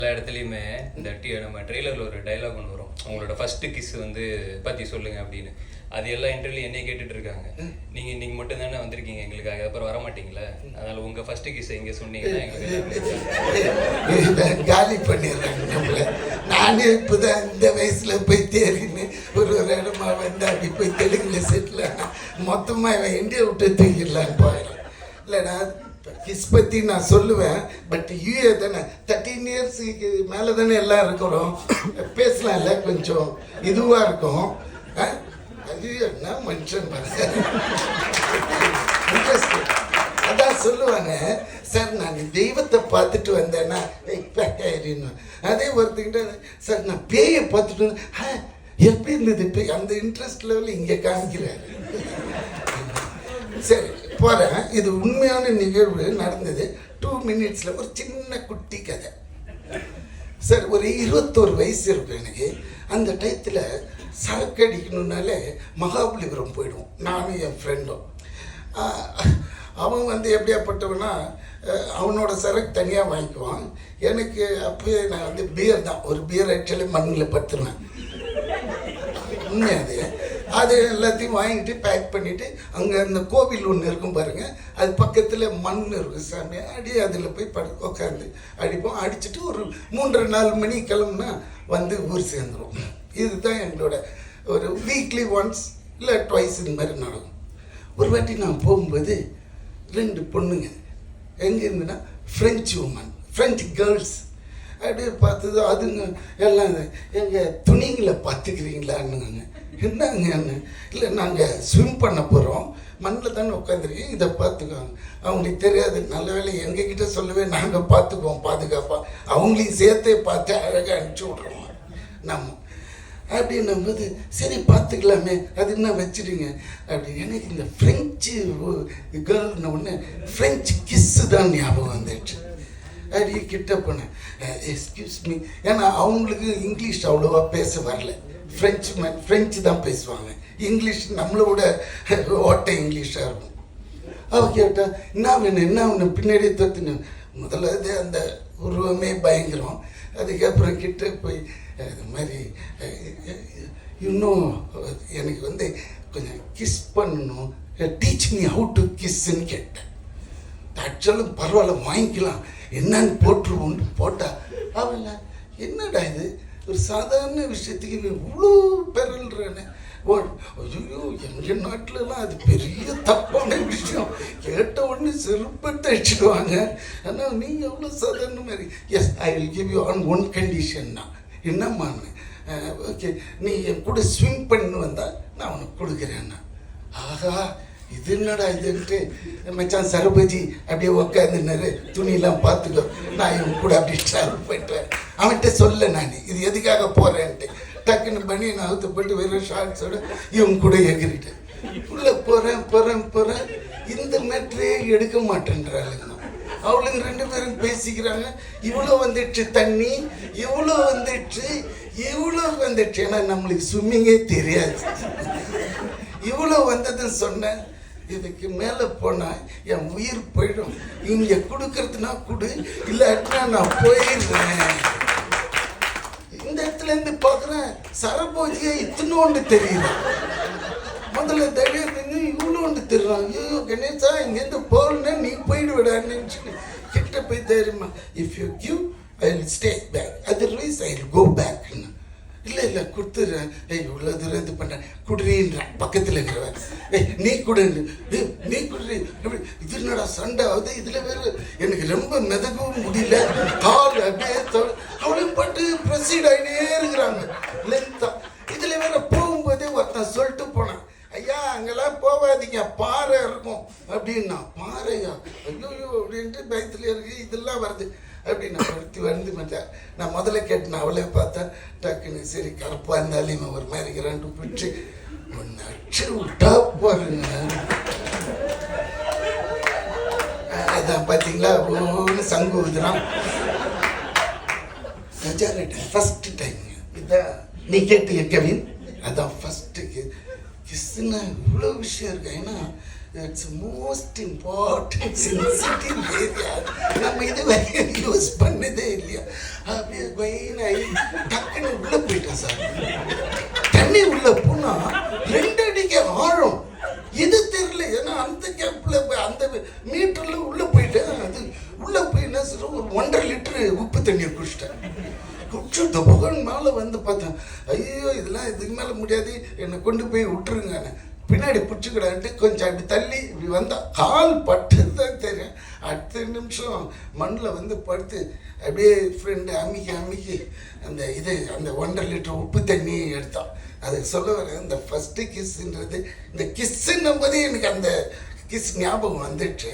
எல்லா இடத்துலையுமே இந்த நம்ம ட்ரெய்லரில் ஒரு டைலாக் ஒன்று வரும், உங்களோட ஃபர்ஸ்ட் கிஸ் வந்து பற்றி சொல்லுங்க அப்படின்னு. அது எல்லா இன்டர்வியூலையும் என்னை கேட்டுட்டு இருக்காங்க. நீங்கள் இன்னைக்கு மட்டும் தானே வந்திருக்கீங்க எங்களுக்காக, அப்புறம் வர மாட்டீங்களா? அதனால் உங்கள் ஃபர்ஸ்ட் கிஸ் எங்கே சொன்னீங்கன்னா எங்களுக்கு காலி பண்ணிடுறாங்க நம்மளை. நானே இப்போதான் இந்த வயசில் போய் தேறின்னு ஒரு இடமா வந்து அப்படி போய் தெலுங்குல செட்டில் மொத்தமாக இவன் இந்தியா விட்டு தூக்கிடலான்னு போயிடும். இல்லைடா கிஸ் பற்றி நான் சொல்லுவேன், பட் யூஏ தானே 13 இயர்ஸுக்கு மேலே தானே எல்லாம் இருக்கிறோம், பேசலாம்ல, கொஞ்சம் இதுவாக இருக்கும். அது என்ன மனுஷன் இன்ட்ரெஸ்ட். அதான் சொல்லுவாங்க, சார் நான் தெய்வத்தை பார்த்துட்டு வந்தேன்னா அதே ஒருத்தங்கிட்ட, சார் நான் பேயை பார்த்துட்டு வந்தேன், எப்படி இருந்தது பேய், அந்த இன்ட்ரெஸ்ட் லெவலில் இங்கே காமிக்கிறாரு. சரி போகிறேன். இது உண்மையான நிகழ்வு நடந்தது. 2 மினிட்ஸில் ஒரு சின்ன குட்டி கதை. சார் ஒரு 21 வயசு இருக்கும் எனக்கு. அந்த டயத்தில் சரக்கு அடிக்கணுன்னாலே மகாபலிபுரம் போயிடுவோம், நானும் என் ஃப்ரெண்டும். அவன் வந்து எப்படியாப்பட்டவனா, அவனோட சரக்கு தனியாக வாங்கிக்குவான். எனக்கு அப்போயே நான் வந்து பியர் தான், ஒரு பியர் ஆக்சுவலி மண்ணில் படுத்துருவேன். உண்மையாது. அது எல்லாத்தையும் வாங்கிட்டு பேக் பண்ணிவிட்டு, அங்கே அந்த கோவில் ஒன்று இருக்கும் பாருங்கள், அது பக்கத்தில் மண் இருக்கும் சாமி, அடி அதில் போய் உட்காந்து அடிப்போம். அடிச்சுட்டு ஒரு 3-4 மணி கிளம்புனா வந்து ஊர் சேர்ந்துடும். இதுதான் எங்களோட ஒரு வீக்லி ஒன்ஸ் இல்லை ட்வைஸ் இந்த மாதிரி நடக்கும். ஒரு வாட்டி நான் போகும்போது 2 பொண்ணுங்க எங்கே இருந்துன்னா ஃப்ரெஞ்சு உமன், ஃப்ரெஞ்சு கேர்ள்ஸ் அப்படியே பார்த்தது. அதுங்க எல்லாம் எங்கள் துணிங்களை பார்த்துக்கிறீங்களான்னு. என்னங்க? இல்லை நாங்கள் ஸ்விம் பண்ண போகிறோம், மண்ணில் தானே உட்காந்துருக்கீங்க, இதை பார்த்துக்குவாங்க. அவங்களுக்கு தெரியாது, நல்ல வேலை எங்ககிட்ட சொல்லவே நாங்கள் பார்த்துக்குவோம் பாதுகாப்பாக, அவங்களையும் சேர்த்தே பார்த்து அழகாக அனுப்பிச்சி விட்றோம் நம்ம. அப்படின்னும் போது சரி பார்த்துக்கலாமே, அது என்ன வச்சுடுங்க அப்படி. எனக்கு இந்த ஃப்ரெஞ்சு கேர்ள்னு ஒன்று ஃப்ரெஞ்சு கிஸ்ஸு தான் ஞாபகம் வந்துடுச்சு. அப்படி கிட்ட போனேன், எக்ஸ்கியூஸ் மீ, ஏன்னா அவங்களுக்கு இங்கிலீஷ் அவ்வளோவா பேச வரல, ஃப்ரெஞ்சு தான் பேசுவாங்க. இங்கிலீஷ் நம்மளோட ஓட்டை இங்கிலீஷாக இருக்கும். அவள் கேட்டா என்ன வேணும் என்ன வேணும், பின்னாடியே தோத்துன்னு. முதல்ல இது அந்த உருவமே பயங்கரம். அதுக்கப்புறம் கிட்ட போய் இது மாதிரி இன்னும் எனக்கு வந்து கொஞ்சம் கிஸ் பண்ணணும், டீச் மீ ஹவு டு கிஸ்ன்னு கேட்டேன். ஆக்சுவலும் பரவாயில்ல வாங்கிக்கலாம் என்னன்னு போட்டுருவோன்னு போட்டா. அவள் என்னடா இது ஒரு சாதாரண விஷயத்துக்கு இவ்வளோ பெறல்றானே. ஐயோ எங்கள் நாட்டிலலாம் அது பெரிய தப்பான விஷயம், கேட்ட உடனே செருப்பத்தை அடிச்சுடுவாங்க. ஆனால் நீ எவ்வளோ சாதாரண மாதிரி. Yes I will give you on one கண்டிஷன்னா. என்னம்மான்னு? ஓகே நீ என் கூட ஸ்விம் பண்ணி வந்தால் நான் உனக்கு கொடுக்குறேன்னா. ஆஹா இது என்னடா இதுன்ட்டு மச்சான் சரபஜி அப்படியே உக்காந்துனாரு, துணியெல்லாம் பார்த்துக்கோ, நான் இவன் கூட அப்படியே ட்ராவல் போயிட்டேன். அவன்கிட்ட சொல்ல நான் இது எதுக்காக போகிறேன்ட்டு டக்குன்னு பண்ணி நான் அவுத்துப்பட்டு வெறும் ஷார்ட்ஸோட இவன் கூட எகிரிட்டேன். உள்ளே போகிறேன். இந்த மேட்ரே எடுக்க மாட்டேன்றாளுங்க. அவளுங்க 2 பேரும் பேசிக்கிறாங்க. இவ்வளோ வந்துடுச்சு தண்ணி, இவ்வளோ வந்துடுச்சு. ஏன்னா நம்மளுக்கு ஸ்விம்மிங்கே தெரியாது. இவ்வளோ வந்ததுன்னு சொன்னேன். இதுக்கு மேலே போனால் என் உயிர் போயிடும். இங்கே கொடுக்கறதுனா கொடு, இல்லாட்டினா நான் போயிடுறேன். இந்த இடத்துலேருந்து பார்க்குறேன் சரபோஜியை இத்தனோண்டு தெரியுது. முதல்ல திடீர்னு இவ்வளோண்டு தெரியும். ஐயோ கணேசா இங்கேருந்து போகணுன்னா நீ போயிடுவிடான்னு கிட்ட போய் தெரியுமா, if you give I will stay back, otherwise I will go பேக்ன்னு. இல்லை கொடுத்துட்றேன். இவ்வளோ தூரம் இது பண்ணுறேன், குடுறீன்றேன் பக்கத்தில் இருக்கிறவன். நீ குடு இது என்னடா சண்டை ஆகுது. இதில் வேறு எனக்கு ரொம்ப மிதக்கவும் முடியல, கால் அப்படியே அவளையும் பாட்டு ப்ரொசீட் ஆகினே இருக்கிறாங்க லென்த்தா. இதில் வேற போகும்போதே ஒருத்தன் சொல்லிட்டு போனான், ஐயா அங்கெல்லாம் போகாதீங்க பாறை இருக்கும் அப்படின்னா. பாறையா? ஐயோ அப்படின்ட்டு பயத்தில் இருக்கு, இதெல்லாம் வருது அப்படின்னு வந்து மாட்டேன். நான் முதல்ல கேட்டேன், அவளே பார்த்தா டக்குன்னு சரி கருப்பாக இருந்தாலும் இவன் ஒரு மாதிரி 2 பிடிச்சி ஒன்று அடிச்சு விட்டா பாருங்க. அதான் பார்த்தீங்களா ஒன்று சங்கு ஊதுறான். ஃபஸ்ட்டு டைம் இதான் நீ கேட்டீங்க கவின், அதான் ஃபஸ்ட்டு கிஸ்ஸுன்னா இவ்வளோ விஷயம் இருக்கு. ஏன்னா it's most important sensitive area, நம்ம இது வரையும் யூஸ் பண்ணதே இல்லையா. அப்படியே கொயினாகி டக்குன்னு உள்ளே போயிட்டேன் சார். தண்ணி உள்ளே போனால் 2 அடிக்கு ஆழம், எது தெரியல. ஏன்னா அந்த கேப்பில் அந்த மீட்டரில் உள்ளே போயிட்டேன். அது உள்ளே போய் என்ன சார் ஒரு 1.5 லிட்டரு உப்பு தண்ணியை குடிச்சிட்டேன். குடிச்சுட்டு புகன் மேலே வந்து பார்த்தேன். ஐயோ இதெல்லாம் இதுக்கு மேலே முடியாது, என்னை கொண்டு போய் விட்டுருங்க, பின்னாடி பிடிச்சிக்கிடான்ட்டு கொஞ்சம் அப்படி தள்ளி இப்படி வந்தால் கால் பட்டு தான் தெரியும். அடுத்த நிமிஷம் மண்ணில் வந்து படுத்து அப்படியே ஃப்ரெண்டு அமுக்கி அந்த அந்த 1.5 லிட்டர் உப்பு தண்ணியை எடுத்தான். அதுக்கு சொல்ல வர இந்த ஃபஸ்ட்டு கிஸ்ன்றது, இந்த கிஸ்ஸுன்னும் போதே எனக்கு அந்த கிஸ் ஞாபகம் வந்துடுச்சு.